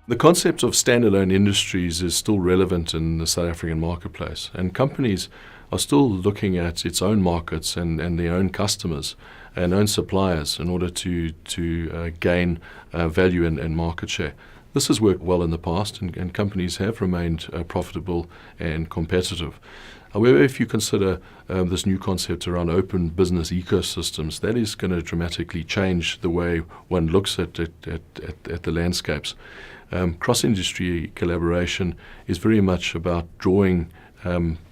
The concept of standalone industries is still relevant in the South African marketplace, and companies are still looking at its own markets and their own customers and own suppliers in order to gain value and market share. This has worked well in the past, and companies have remained profitable and competitive. However, if you consider this new concept around open business ecosystems, that is going to dramatically change the way one looks at the landscapes. Cross-industry collaboration is very much about drawing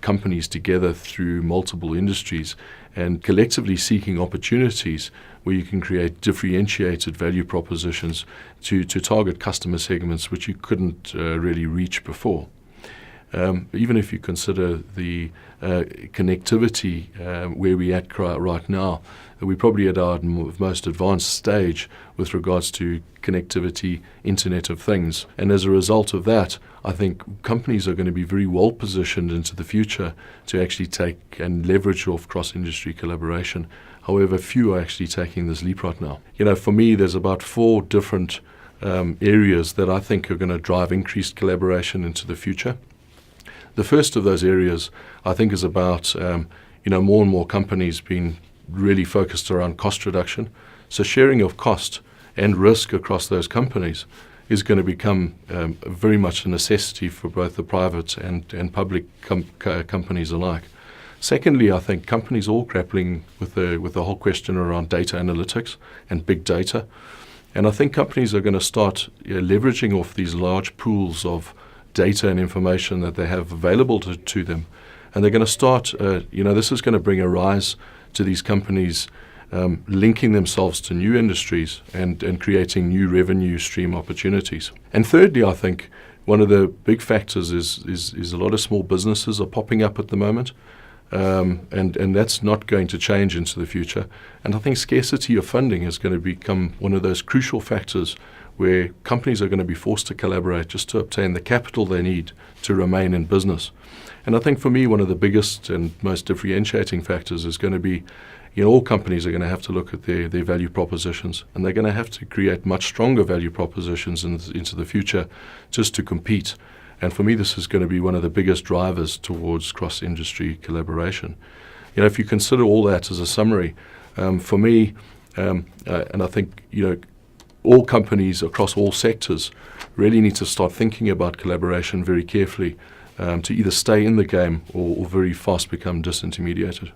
companies together through multiple industries and collectively seeking opportunities where you can create differentiated value propositions to target customer segments which you couldn't really reach before. Even if you consider the connectivity where we're at right now, we're probably at our most advanced stage with regards to connectivity, Internet of Things. And as a result of that, I think companies are going to be very well positioned into the future to actually take and leverage off cross-industry collaboration. However, few are actually taking this leap right now. For me, there's about 4 different areas that I think are going to drive increased collaboration into the future. The first of those areas, I think, is about more and more companies being really focused around cost reduction. So sharing of cost and risk across those companies is going to become very much a necessity for both the private and public companies alike. Secondly, I think companies are all grappling with the whole question around data analytics and big data. And I think companies are going to start leveraging off these large pools of data and information that they have available to them. And they're going to start, this is going to bring a rise to these companies linking themselves to new industries and creating new revenue stream opportunities. And thirdly, I think one of the big factors is a lot of small businesses are popping up at the moment. And that's not going to change into the future. And I think scarcity of funding is going to become one of those crucial factors where companies are going to be forced to collaborate just to obtain the capital they need to remain in business. And I think for me, one of the biggest and most differentiating factors is going to be, all companies are going to have to look at their value propositions, and they're going to have to create much stronger value propositions into the future just to compete. And for me, this is going to be one of the biggest drivers towards cross-industry collaboration. If you consider all that as a summary, for me, and I think, all companies across all sectors really need to start thinking about collaboration very carefully to either stay in the game or very fast become disintermediated.